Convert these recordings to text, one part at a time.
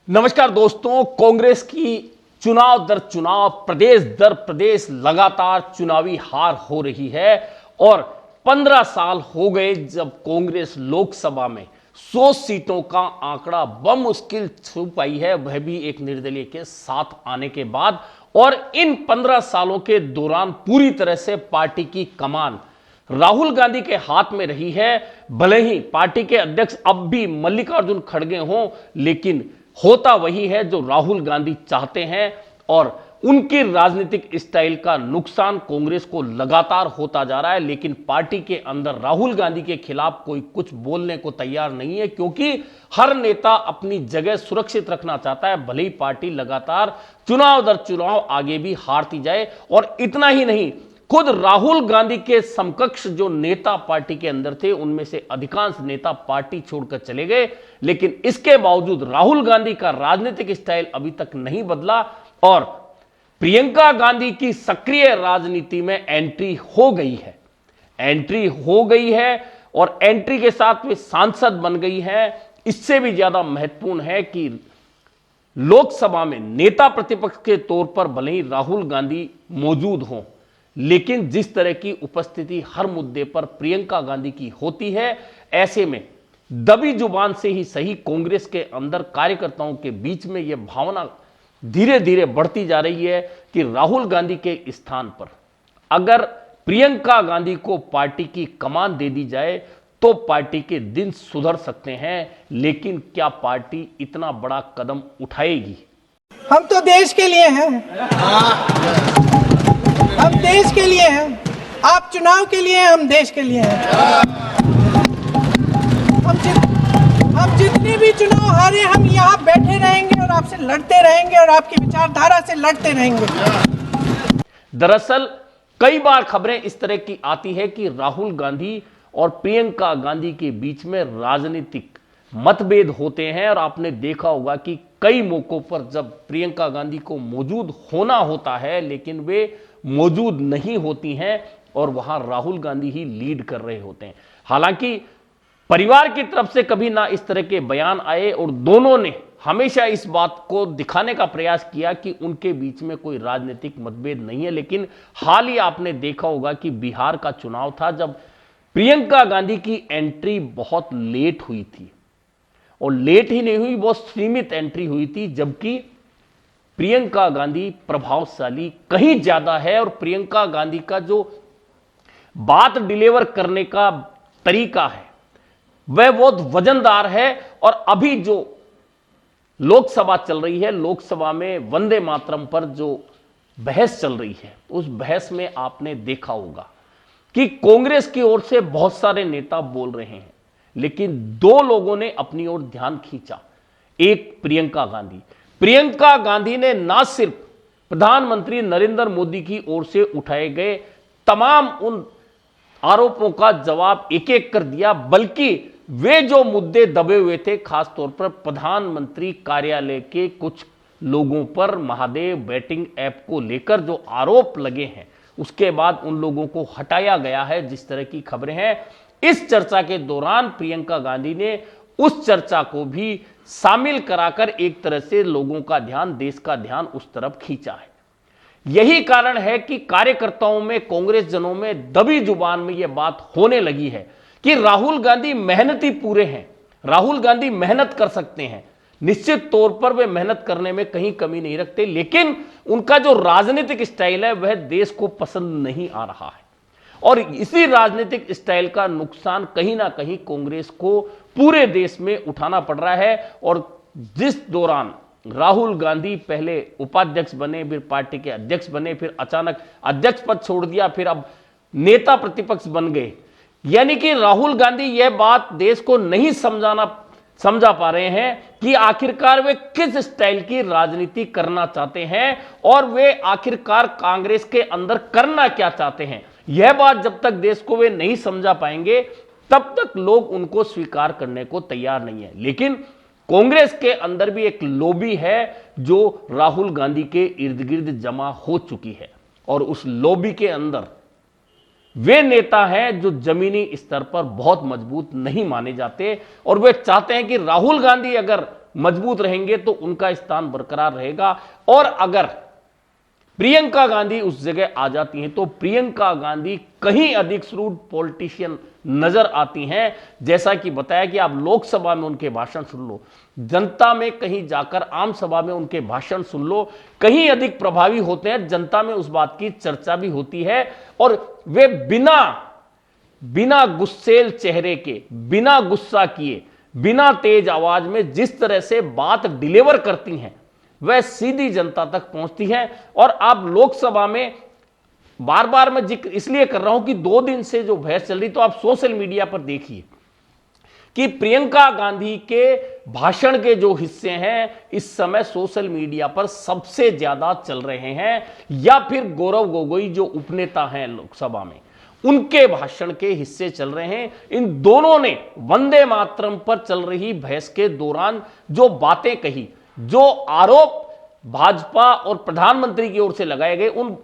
नमस्कार दोस्तों, कांग्रेस की चुनाव दर चुनाव, प्रदेश दर प्रदेश लगातार चुनावी हार हो रही है और 15 साल हो गए जब कांग्रेस लोकसभा में 100 सीटों का आंकड़ा बमुश्किल छू पाई है, वह भी एक निर्दलीय के साथ आने के बाद। और इन 15 सालों के दौरान पूरी तरह से पार्टी की कमान राहुल गांधी के हाथ में रही है। भले ही पार्टी के अध्यक्ष अब भी मल्लिकार्जुन खड़गे हों, लेकिन होता वही है जो राहुल गांधी चाहते हैं और उनकी राजनीतिक स्टाइल का नुकसान कांग्रेस को लगातार होता जा रहा है। लेकिन पार्टी के अंदर राहुल गांधी के खिलाफ कोई कुछ बोलने को तैयार नहीं है, क्योंकि हर नेता अपनी जगह सुरक्षित रखना चाहता है, भले ही पार्टी लगातार चुनाव दर चुनाव आगे भी हारती जाए। और इतना ही नहीं, खुद राहुल गांधी के समकक्ष जो नेता पार्टी के अंदर थे, उनमें से अधिकांश नेता पार्टी छोड़कर चले गए। लेकिन इसके बावजूद राहुल गांधी का राजनीतिक स्टाइल अभी तक नहीं बदला और प्रियंका गांधी की सक्रिय राजनीति में एंट्री हो गई है और एंट्री के साथ वे सांसद बन गई है। इससे भी ज्यादा महत्वपूर्ण है कि लोकसभा में नेता प्रतिपक्ष के तौर पर भले ही राहुल गांधी मौजूद हों, लेकिन जिस तरह की उपस्थिति हर मुद्दे पर प्रियंका गांधी की होती है, ऐसे में दबी जुबान से ही सही कांग्रेस के अंदर कार्यकर्ताओं के बीच में यह भावना धीरे धीरे बढ़ती जा रही है कि राहुल गांधी के स्थान पर अगर प्रियंका गांधी को पार्टी की कमान दे दी जाए तो पार्टी के दिन सुधर सकते हैं। लेकिन क्या पार्टी इतना बड़ा कदम उठाएगी? हम तो देश के लिए हैं, हम देश के लिए हैं। आप चुनाव के लिए हैं, हम देश के लिए हैं। हम जितने भी चुनाव हारे, हम यहाँ बैठे रहेंगे और आपसे लड़ते रहेंगे और आपकी विचारधारा से लड़ते रहेंगे। दरअसल कई बार खबरें इस तरह की आती है कि राहुल गांधी और प्रियंका गांधी के बीच में राजनीतिक मतभेद होते हैं और आपने देखा होगा कि कई मौकों पर जब प्रियंका गांधी को मौजूद होना होता है, लेकिन वे मौजूद नहीं होती हैं और वहां राहुल गांधी ही लीड कर रहे होते हैं। हालांकि परिवार की तरफ से कभी ना इस तरह के बयान आए और दोनों ने हमेशा इस बात को दिखाने का प्रयास किया कि उनके बीच में कोई राजनीतिक मतभेद नहीं है। लेकिन हाल ही आपने देखा होगा कि बिहार का चुनाव था, जब प्रियंका गांधी की एंट्री बहुत लेट हुई थी और लेट ही नहीं हुई, बहुत सीमित एंट्री हुई थी, जबकि प्रियंका गांधी प्रभावशाली कहीं ज्यादा है और प्रियंका गांधी का जो बात डिलीवर करने का तरीका है वह बहुत वजनदार है। और अभी जो लोकसभा चल रही है, लोकसभा में वंदे मातरम पर जो बहस चल रही है, उस बहस में आपने देखा होगा कि कांग्रेस की ओर से बहुत सारे नेता बोल रहे हैं, लेकिन दो लोगों ने अपनी ओर ध्यान खींचा। एक प्रियंका गांधी ने ना सिर्फ प्रधानमंत्री नरेंद्र मोदी की ओर से उठाए गए तमाम उन आरोपों का जवाब एक एक कर दिया, बल्कि वे जो मुद्दे दबे हुए थे, खासतौर पर प्रधानमंत्री कार्यालय के कुछ लोगों पर महादेव बैटिंग ऐप को लेकर जो आरोप लगे हैं, उसके बाद उन लोगों को हटाया गया है, जिस तरह की खबरें हैं। इस चर्चा के दौरान प्रियंका गांधी ने उस चर्चा को भी शामिल कराकर एक तरह से लोगों का ध्यान, देश का ध्यान उस तरफ खींचा है। यही कारण है कि कार्यकर्ताओं में, कांग्रेस जनों में दबी जुबान में यह बात होने लगी है कि राहुल गांधी मेहनती पूरे हैं, राहुल गांधी मेहनत कर सकते हैं, निश्चित तौर पर वे मेहनत करने में कहीं कमी नहीं रखते, लेकिन उनका जो राजनीतिक स्टाइल है वह देश को पसंद नहीं आ रहा है। और इसी राजनीतिक स्टाइल का नुकसान कहीं ना कहीं कांग्रेस को पूरे देश में उठाना पड़ रहा है। और जिस दौरान राहुल गांधी पहले उपाध्यक्ष बने, फिर पार्टी के अध्यक्ष बने, फिर अचानक अध्यक्ष पद छोड़ दिया, फिर अब नेता प्रतिपक्ष बन गए, यानी कि राहुल गांधी यह बात देश को नहीं समझा पा रहे हैं कि आखिरकार वे किस स्टाइल की राजनीति करना चाहते हैं और वे आखिरकार कांग्रेस के अंदर करना क्या चाहते हैं। यह बात जब तक देश को वे नहीं समझा पाएंगे, तब तक लोग उनको स्वीकार करने को तैयार नहीं है। लेकिन कांग्रेस के अंदर भी एक लॉबी है जो राहुल गांधी के इर्द गिर्द जमा हो चुकी है और उस लॉबी के अंदर वे नेता हैं जो जमीनी स्तर पर बहुत मजबूत नहीं माने जाते और वे चाहते हैं कि राहुल गांधी अगर मजबूत रहेंगे तो उनका स्थान बरकरार रहेगा। और अगर प्रियंका गांधी उस जगह आ जाती हैं तो प्रियंका गांधी कहीं अधिक श्रूड पॉलिटिशियन नजर आती हैं। जैसा कि बताया कि आप लोकसभा में उनके भाषण सुन लो, जनता में कहीं जाकर आम सभा में उनके भाषण सुन लो, कहीं अधिक प्रभावी होते हैं। जनता में उस बात की चर्चा भी होती है और वे बिना गुस्सेल चेहरे के, बिना गुस्सा किए, बिना तेज आवाज में जिस तरह से बात डिलीवर करती हैं वह सीधी जनता तक पहुंचती है। और आप लोकसभा में बार बार मैं जिक्र इसलिए कर रहा हूं कि 2 दिन से जो बहस चल रही, तो आप सोशल मीडिया पर देखिए कि प्रियंका गांधी के भाषण के जो हिस्से हैं इस समय सोशल मीडिया पर सबसे ज्यादा चल रहे हैं, या फिर गौरव गोगोई जो उपनेता हैं लोकसभा में उनके भाषण के हिस्से चल रहे हैं। इन दोनों ने वंदे मातरम पर चल रही बहस के दौरान जो बातें कही, जो आरोप भाजपा और प्रधानमंत्री की ओर से लगाए गए, उन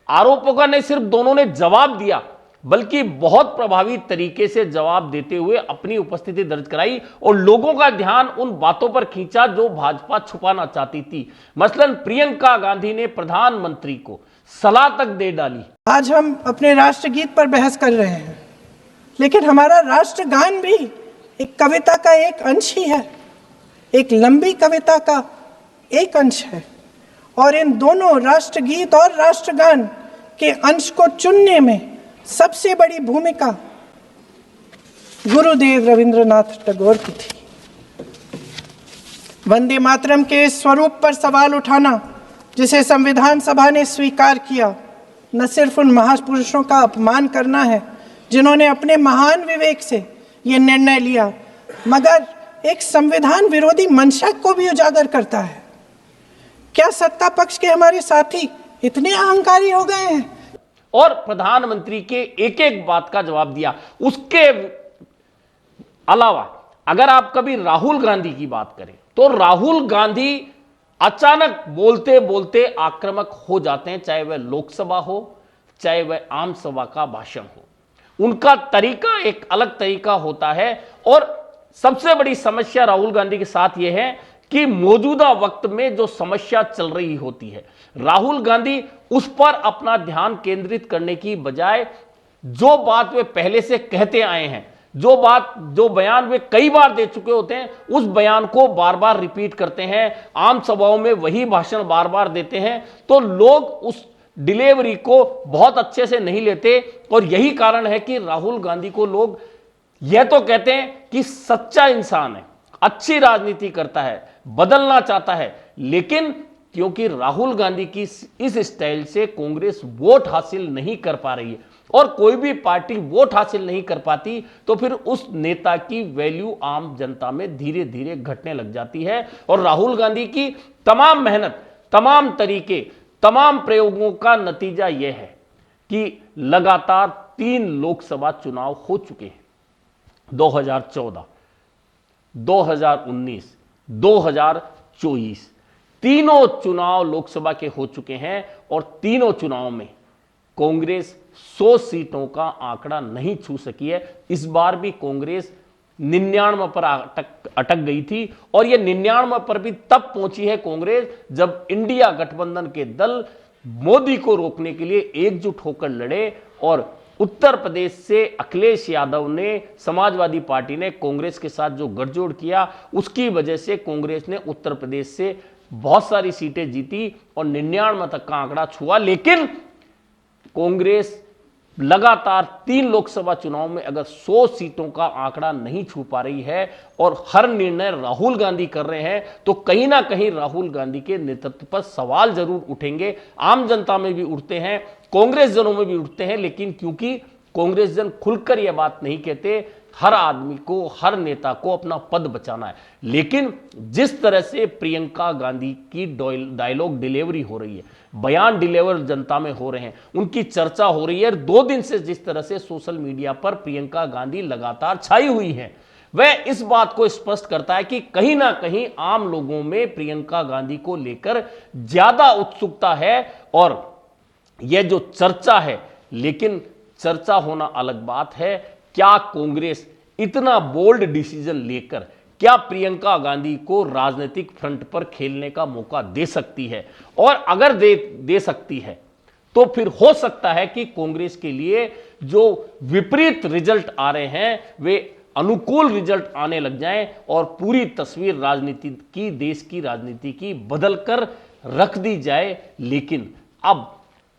आरोपों का नहीं सिर्फ दोनों ने जवाब दिया बल्कि बहुत प्रभावी तरीके से जवाब देते हुए अपनी उपस्थिति दर्ज कराई और लोगों का ध्यान उन बातों पर खींचा जो भाजपा छुपाना चाहती थी। मसलन प्रियंका गांधी ने प्रधानमंत्री को सलाह तक दे डाली। आज हम अपने राष्ट्रगीत पर बहस कर रहे हैं, लेकिन हमारा राष्ट्रगान भी एक कविता का एक अंश ही है, एक लंबी कविता का एक अंश है। और इन दोनों राष्ट्रगीत और राष्ट्रगान के अंश को चुनने में सबसे बड़ी भूमिका गुरुदेव रविंद्रनाथ टैगोर की थी। वंदे मातरम के स्वरूप पर सवाल उठाना, जिसे संविधान सभा ने स्वीकार किया, न सिर्फ उन महापुरुषों का अपमान करना है जिन्होंने अपने महान विवेक से ये निर्णय लिया, मगर एक संविधान विरोधी मंशा को भी उजागर करता है। क्या सत्ता पक्ष के हमारे साथी इतने अहंकारी हो गए हैं? और प्रधानमंत्री के एक एक बात का जवाब दिया। उसके अलावा अगर आप कभी राहुल गांधी की बात करें तो राहुल गांधी अचानक बोलते बोलते आक्रामक हो जाते हैं, चाहे वह लोकसभा हो चाहे वह आम सभा का भाषण हो। उनका तरीका एक अलग तरीका होता है। और सबसे बड़ी समस्या राहुल गांधी के साथ यह है कि मौजूदा वक्त में जो समस्या चल रही होती है, राहुल गांधी उस पर अपना ध्यान केंद्रित करने की बजाय जो बात वे पहले से कहते आए हैं, जो बयान वे कई बार दे चुके होते हैं, उस बयान को बार बार रिपीट करते हैं, आम सभाओं में वही भाषण बार बार देते हैं, तो लोग उस डिलीवरी को बहुत अच्छे से नहीं लेते। और यही कारण है कि राहुल गांधी को लोग यह तो कहते हैं कि सच्चा इंसान है, अच्छी राजनीति करता है, बदलना चाहता है, लेकिन क्योंकि राहुल गांधी की इस स्टाइल से कांग्रेस वोट हासिल नहीं कर पा रही है और कोई भी पार्टी वोट हासिल नहीं कर पाती, तो फिर उस नेता की वैल्यू आम जनता में धीरे धीरे घटने लग जाती है। और राहुल गांधी की तमाम मेहनत, तमाम तरीके, तमाम प्रयोगों का नतीजा यह है कि लगातार 3 लोकसभा चुनाव हो चुके हैं, 2014, 2019, 2024, तीनों चुनाव लोकसभा के हो चुके हैं और तीनों चुनाव में कांग्रेस 100 सीटों का आंकड़ा नहीं छू सकी है। इस बार भी कांग्रेस 99 पर अटक गई थी और यह 99 पर भी तब पहुंची है कांग्रेस जब इंडिया गठबंधन के दल मोदी को रोकने के लिए एकजुट होकर लड़े और उत्तर प्रदेश से अखिलेश यादव ने, समाजवादी पार्टी ने कांग्रेस के साथ जो गठजोड़ किया, उसकी वजह से कांग्रेस ने उत्तर प्रदेश से बहुत सारी सीटें जीती और 99 तक का आंकड़ा छुआ। लेकिन कांग्रेस लगातार 3 लोकसभा चुनाव में अगर 100 सीटों का आंकड़ा नहीं छू पा रही है और हर निर्णय राहुल गांधी कर रहे हैं, तो कहीं ना कहीं राहुल गांधी के नेतृत्व पर सवाल जरूर उठेंगे। आम जनता में भी उठते हैं, कांग्रेस जनों में भी उठते हैं, लेकिन क्योंकि कांग्रेस जन खुलकर यह बात नहीं कहते, हर आदमी को, हर नेता को अपना पद बचाना है। लेकिन जिस तरह से प्रियंका गांधी की डायलॉग डिलीवरी हो रही है, बयान डिलीवर जनता में हो रहे हैं, उनकी चर्चा हो रही है, 2 दिन से जिस तरह से सोशल मीडिया पर प्रियंका गांधी लगातार छाई हुई है, वह इस बात को स्पष्ट करता है कि कहीं ना कहीं आम लोगों में प्रियंका गांधी को लेकर ज्यादा उत्सुकता है। और यह जो चर्चा है, लेकिन चर्चा होना अलग बात है, क्या कांग्रेस इतना बोल्ड डिसीजन लेकर क्या प्रियंका गांधी को राजनीतिक फ्रंट पर खेलने का मौका दे सकती है, और अगर दे सकती है तो फिर हो सकता है कि कांग्रेस के लिए जो विपरीत रिजल्ट आ रहे हैं वे अनुकूल रिजल्ट आने लग जाएं और पूरी तस्वीर राजनीति की, देश की राजनीति की बदलकर रख दी जाए। लेकिन अब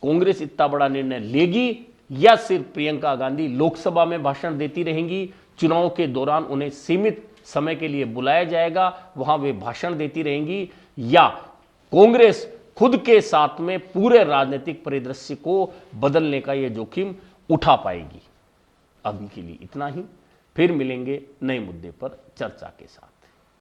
कांग्रेस इतना बड़ा निर्णय लेगी या सिर्फ प्रियंका गांधी लोकसभा में भाषण देती रहेंगी, चुनाव के दौरान उन्हें सीमित समय के लिए बुलाया जाएगा, वहां वे भाषण देती रहेंगी, या कांग्रेस खुद के साथ में पूरे राजनीतिक परिदृश्य को बदलने का यह जोखिम उठा पाएगी। अभी के लिए इतना ही, फिर मिलेंगे नए मुद्दे पर चर्चा के साथ।